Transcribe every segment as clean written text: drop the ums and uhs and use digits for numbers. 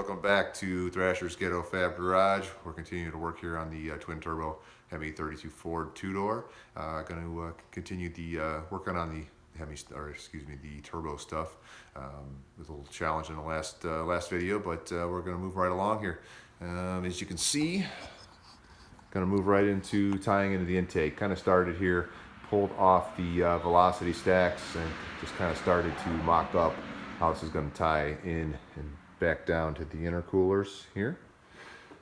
welcome back to Thrasher's Ghetto Fab Garage. We're continuing to work here on the twin turbo Hemi 32 Ford two-door. Going to continue the working on the the turbo stuff. It was a little challenge in the last video, but we're going to move right along here. As you can see, going to move right into tying into the intake. Kind of started here, pulled off the velocity stacks, and just kind of started to mock up how this is going to tie in and back down to the intercoolers here.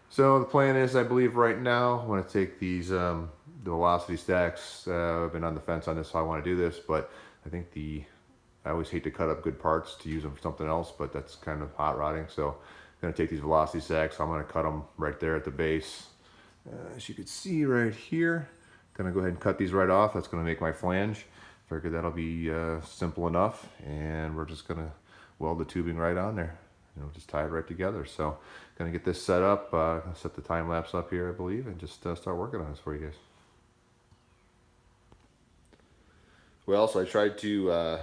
So the plan is, I believe right now, I want to take these the velocity stacks. I've been on the fence on this, how I want to do this, but I think I always hate to cut up good parts to use them for something else, but that's kind of hot rodding. So I'm going to take these velocity stacks. I'm going to cut them right there at the base. As you can see right here, I'm going to go ahead and cut these right off. That's going to make my flange. Figured that'll be simple enough, and we're just going to weld the tubing right on there. Just tie it right together. So gonna get this set up, set the time lapse up here, I believe, and just start working on this for you guys. Well, so I tried to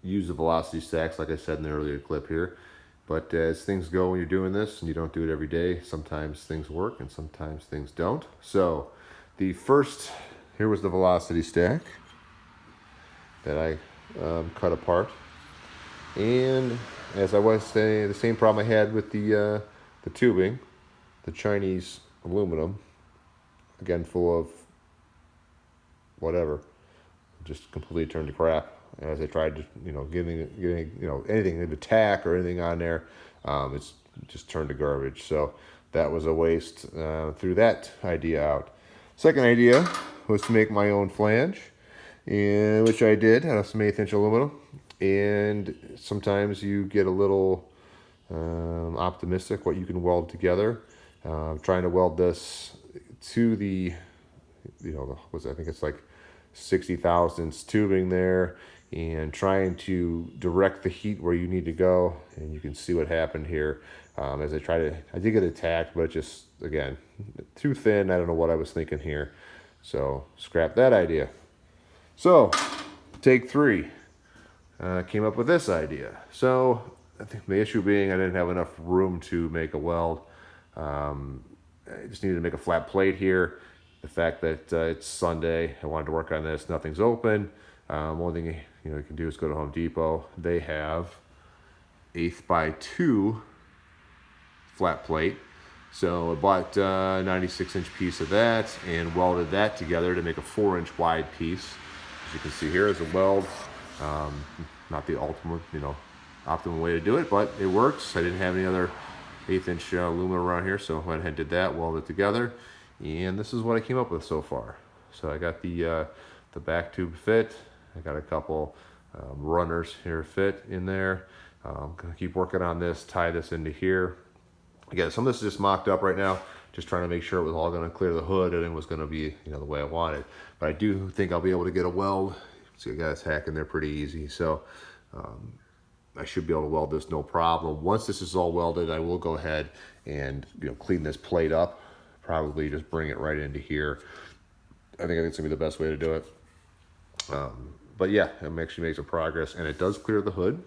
use the velocity stacks like I said in the earlier clip here, but as things go when you're doing this and you don't do it every day, sometimes things work and sometimes things don't. So the first, here was the velocity stack that I cut apart. And as I was saying, the same problem I had with the tubing, the Chinese aluminum, again full of whatever, just completely turned to crap. As I tried to, getting anything to tack or anything on there, it's just turned to garbage. So that was a waste. Threw that idea out. Second idea was to make my own flange, and which I did out of some 1/8 inch aluminum. And sometimes you get a little optimistic what you can weld together. Trying to weld this to the, I think it's like 60 thousandths tubing there, and trying to direct the heat where you need to go. And you can see what happened here as I did get attacked, but just, again, too thin. I don't know what I was thinking here. So scrap that idea. So take 3. Came up with this idea. So I think the issue being I didn't have enough room to make a weld. I just needed to make a flat plate here. The fact that it's Sunday, I wanted to work on this. Nothing's open. Only thing you can do is go to Home Depot. They have 1/8 by 2 flat plate. So I bought a 96 inch piece of that and welded that together to make a 4 inch wide piece. As you can see here is a weld. Not the ultimate, optimal way to do it, but it works. I didn't have any other 1/8 inch aluminum around here, so I went ahead and did that, welded it together, and this is what I came up with so far. So I got the back tube fit. I got a couple runners here fit in there. I'm gonna keep working on this, tie this into here. Again, some of this is just mocked up right now, just trying to make sure it was all gonna clear the hood and it was gonna be, the way I wanted. But I do think I'll be able to get a weld. So you guys hacking there pretty easy. So I should be able to weld this no problem. Once this is all welded, I will go ahead and clean this plate up. Probably just bring it right into here. I think it's gonna be the best way to do it. But yeah, I'm actually making some progress, and it does clear the hood,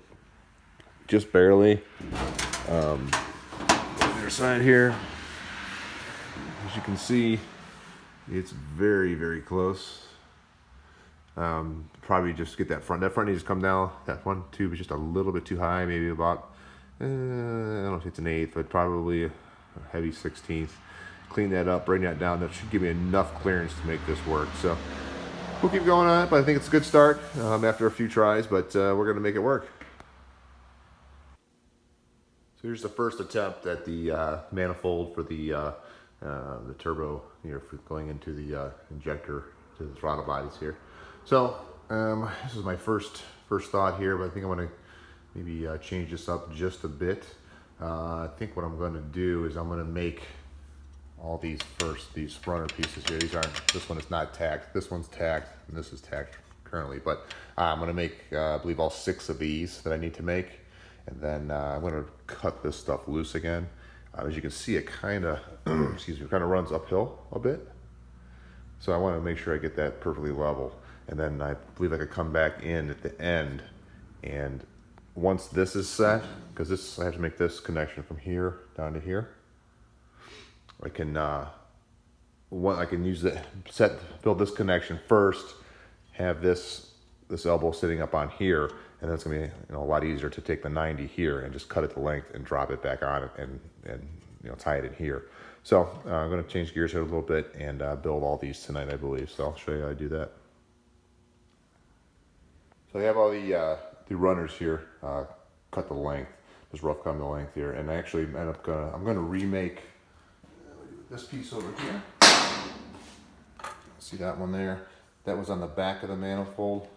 just barely. The other side here, as you can see, it's very, very close. Probably just get that front needs to come down. That one tube is just a little bit too high, maybe about, I don't know if it's an 1/8, but probably a heavy 16th. Clean that up, bring that down. That should give me enough clearance to make this work. So we'll keep going on it, but I think it's a good start after a few tries, but we're going to make it work. So here's the first attempt at the manifold for the turbo, for going into the injector to the throttle bodies here. So this is my first thought here, but I think I'm going to maybe change this up just a bit. I think what I'm going to do is I'm going to make all these runner pieces here. This one is not tacked. This one's tacked, and this is tacked currently. But I'm going to make, I believe, all 6 of these that I need to make. And then I'm going to cut this stuff loose again. As you can see, it kind of, runs uphill a bit. So I want to make sure I get that perfectly level. And then I believe I could come back in at the end and once this is set, because this I have to make this connection from here down to here, I can I can use the build this connection first, have this elbow sitting up on here, and then it's gonna be a lot easier to take the 90 here and just cut it to length and drop it back on and tie it in here. So I'm gonna change gears here a little bit and build all these tonight, I believe. So I'll show you how I do that. So I have all the runners here cut the length, just rough cut the length here, and I actually I'm gonna remake this piece over here. See that one there? That was on the back of the manifold.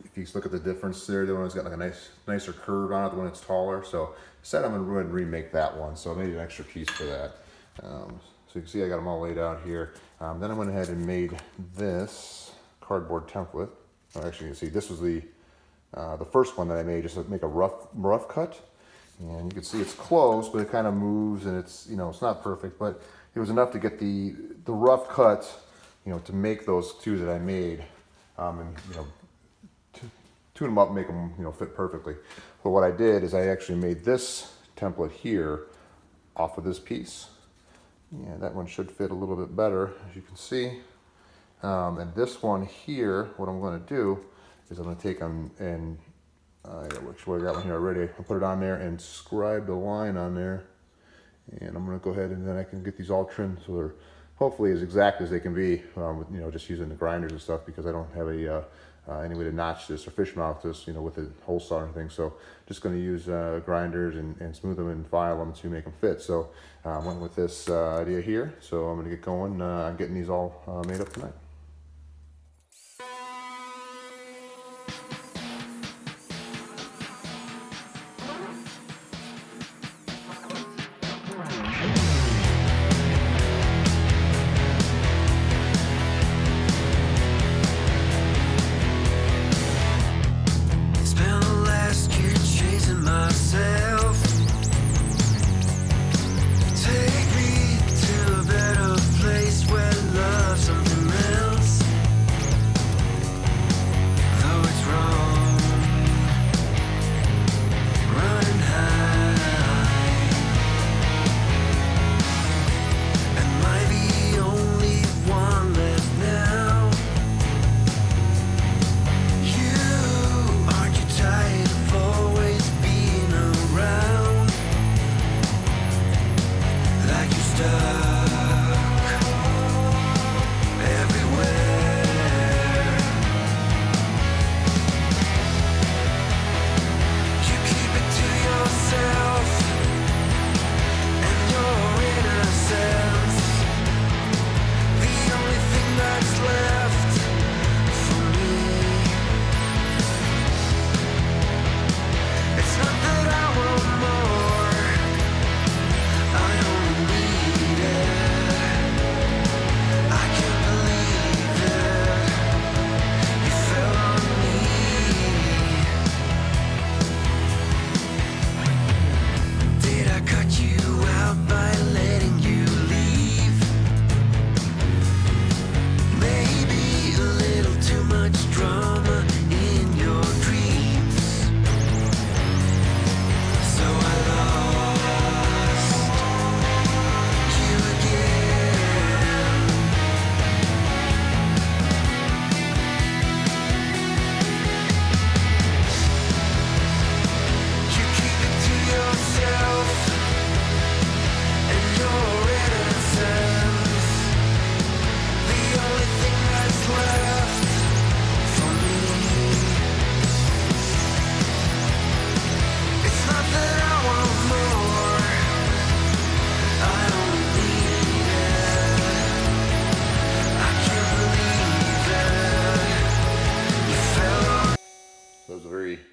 If you look at the difference there, the one has got like a nicer curve on it, the one that's taller. So I said I'm gonna go ahead and remake that one. So I made an extra piece for that. So you can see I got them all laid out here. Then I went ahead and made this cardboard template. Oh, actually, you can see this was the first one that I made, just to make a rough cut. And you can see it's close, but it kind of moves, and it's it's not perfect, but it was enough to get the rough cut, to make those two that I made, and tune them up and make them fit perfectly. But what I did is I actually made this template here off of this piece. Yeah, that one should fit a little bit better, as you can see. And this one here, what I'm going to do is I'm going to take them and I got one here already. I'll put it on there and scribe the line on there. And I'm going to go ahead and then I can get these all trimmed so they're hopefully as exact as they can be, with, just using the grinders and stuff, because I don't have any way to notch this or fish mouth this, with a hole saw or anything. So just going to use grinders and smooth them and file them to make them fit. So I went with this idea here. So I'm going to get going on getting these all made up tonight.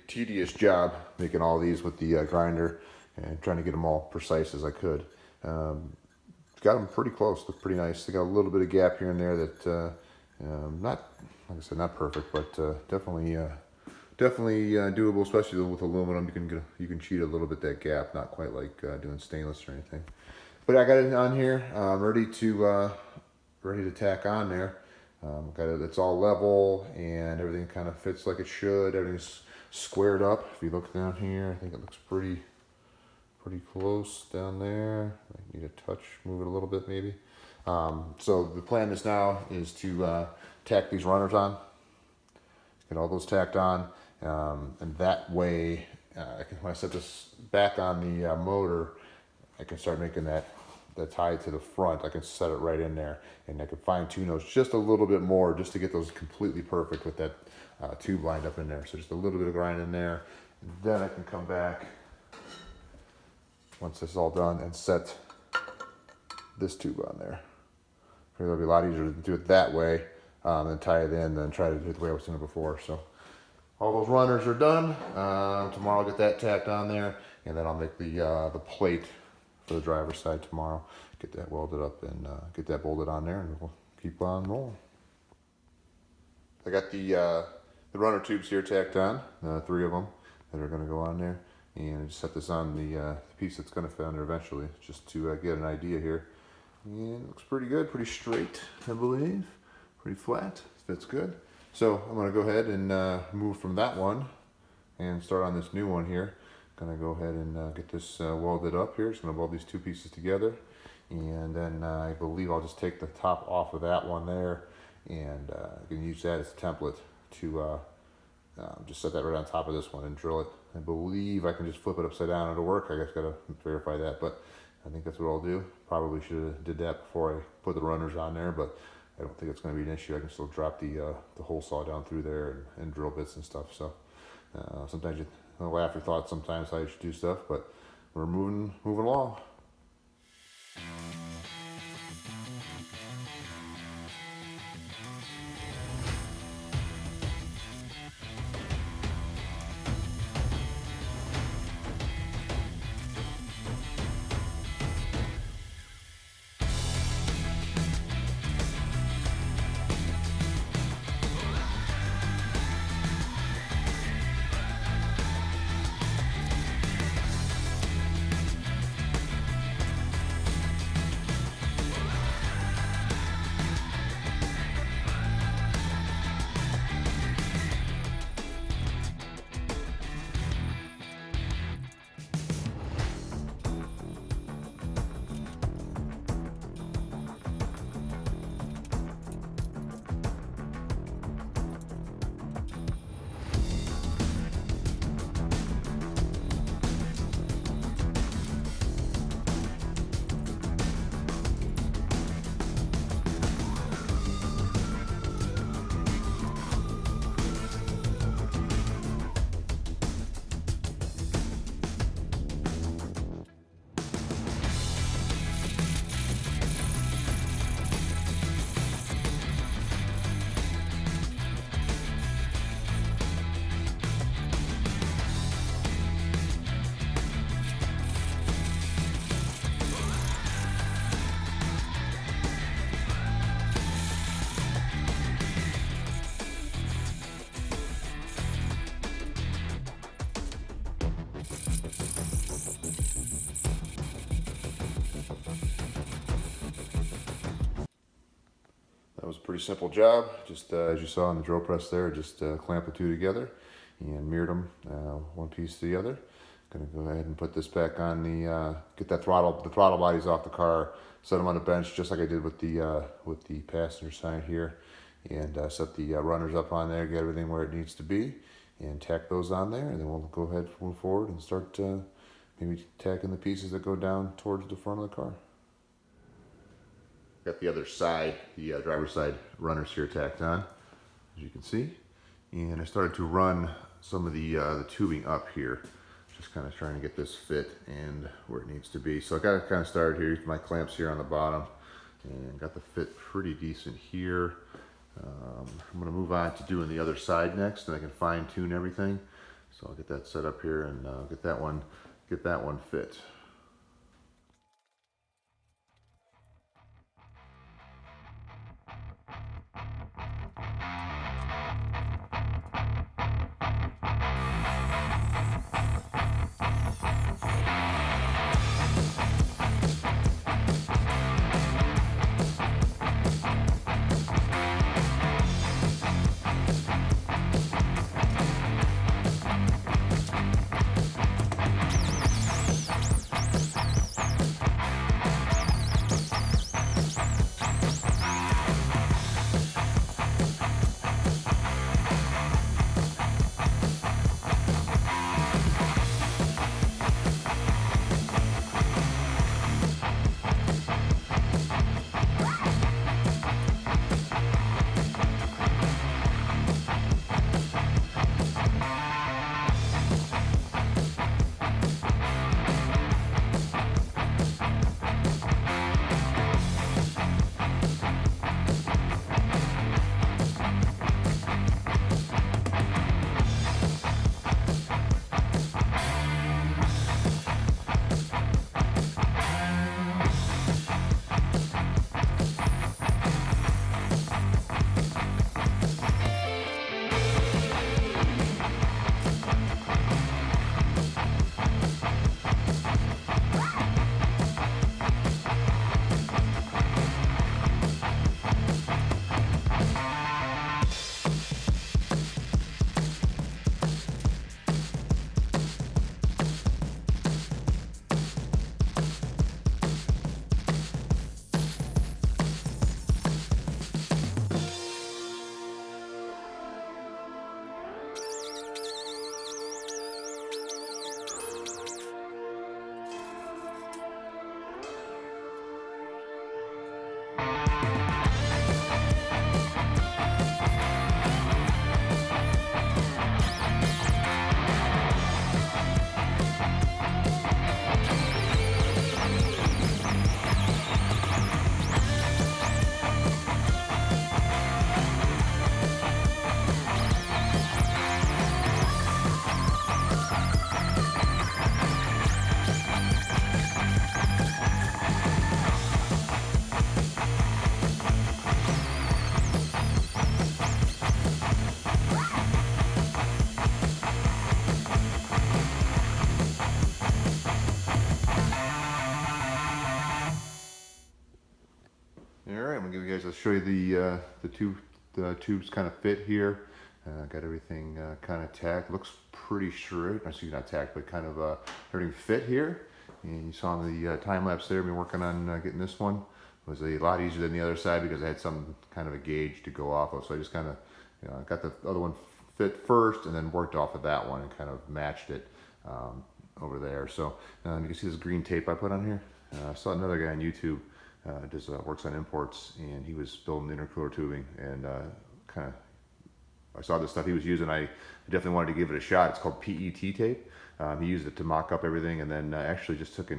Tedious job making all these with the grinder and trying to get them all precise as I could. Got them pretty close, look pretty nice. They got a little bit of gap here and there that not, like I said, not perfect, but definitely doable, especially with aluminum. You can cheat a little bit that gap, not quite like doing stainless or anything. But I got it on here, ready to tack on there. It's all level and everything kind of fits like it should. Everything's squared up. If you look down here, I think it looks pretty close down there. I need a touch, move it a little bit maybe. So the plan is now is to tack these runners on, get all those tacked on, and that way, when I set this back on the motor, I can start making that tie to the front. I can set it right in there, and I can fine tune those just a little bit more, just to get those completely perfect with that tube lined up in there. So just a little bit of grind in there, and then I can come back once this is all done and set this tube on there. It'll be a lot easier to do it that way than tie it in than try to do it the way I was doing it before. So all those runners are done. Tomorrow I'll get that tacked on there, and then I'll make the plate for the driver's side tomorrow. Get that welded up and get that bolted on there, and we'll keep on rolling. I got the runner tubes here tacked on, 3 of them that are going to go on there, and I just set this on the piece that's going to fit on there eventually, just to get an idea here. And it looks pretty good, pretty straight, I believe. Pretty flat, fits good. So I'm gonna go ahead and move from that one and start on this new one here. Gonna go ahead and get this welded up here. Just gonna weld these 2 pieces together. And then I believe I'll just take the top off of that one there, and I can use that as a template to just set that right on top of this one and drill it. I believe I can just flip it upside down. It'll work. I guess gotta verify that, but I think that's what I'll do. Probably should have did that before I put the runners on there, but I don't think it's going to be an issue. I can still drop the hole saw down through there and drill bits and stuff. So sometimes a little afterthought sometimes how you should do stuff, but we're moving along. That was a pretty simple job. Just as you saw in the drill press there, just clamp the 2 together and mirrored them one piece to the other. Gonna go ahead and put this back on the get the throttle bodies off the car, set them on the bench just like I did with the passenger side here, and set the runners up on there, get everything where it needs to be, and tack those on there, and then we'll go ahead, move forward, and start maybe tacking the pieces that go down towards the front of the car. Got the other side, the driver's side runners here tacked on, as you can see, and I started to run some of the tubing up here, just kind of trying to get this fit and where it needs to be. So I got it kind of started here, my clamps here on the bottom, and got the fit pretty decent here. I'm going to move on to doing the other side next, and I can fine tune everything. So I'll get that set up here and get that one fit. I'm gonna give you guys. I'll show you the tubes kind of fit here. Got everything kind of tacked. Looks pretty straight. Actually, not tacked, but kind of everything fit here. And you saw in the time lapse there, me working on getting this one. It was a lot easier than the other side because I had some kind of a gauge to go off of. So I just kind of, got the other one fit first and then worked off of that one and kind of matched it over there. So you can see this green tape I put on here. I saw another guy on YouTube works on imports, and he was building intercooler tubing, and I saw the stuff he was using. I definitely wanted to give it a shot. It's called PET tape. He used it to mock up everything, and then actually just took a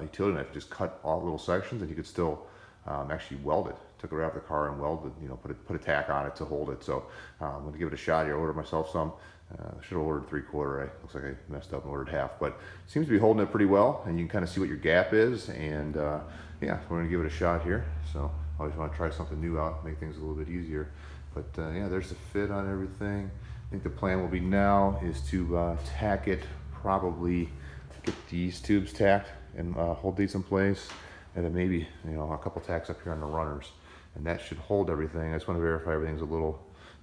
utility knife, just cut all little sections, and he could still actually weld it. Took it right out of the car and welded, put a tack on it to hold it. So I'm gonna give it a shot here. Ordered myself some. I should have ordered 3/4. Looks like I messed up and ordered half, but seems to be holding it pretty well. And you can kind of see what your gap is. And yeah, we're gonna give it a shot here. So I always want to try something new out, make things a little bit easier. But yeah, there's the fit on everything. I think the plan will be now is to tack it, probably get these tubes tacked and hold these in place, and then maybe a couple tacks up here on the runners, and that should hold everything. I just want to verify everything's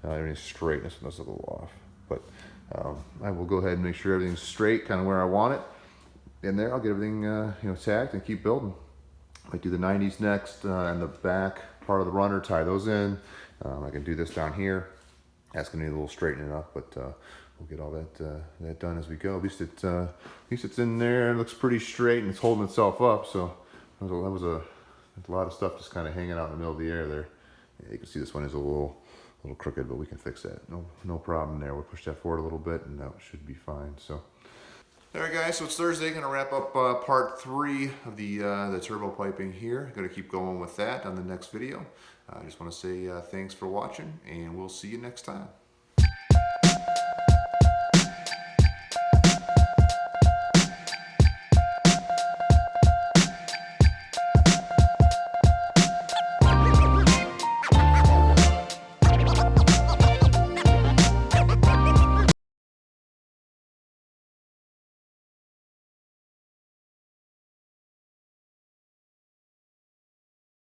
everything's straight. This one's a little off, but I will go ahead and make sure everything's straight, kind of where I want it. In there, I'll get everything tacked and keep building. I do the 90s next, and the back part of the runner, tie those in. I can do this down here. That's gonna need a little straightening up, but we'll get all that done as we go. At least it's in there. It looks pretty straight and it's holding itself up. So that was a lot of stuff just kind of hanging out in the middle of the air there. Yeah, you can see this one is a little crooked, but we can fix that. No problem there. We'll push that forward a little bit, and that should be fine. So. All right, guys, so it's Thursday. Gonna wrap up part 3 of the turbo piping here. Gonna keep going with that on the next video. I just want to say thanks for watching, and we'll see you next time.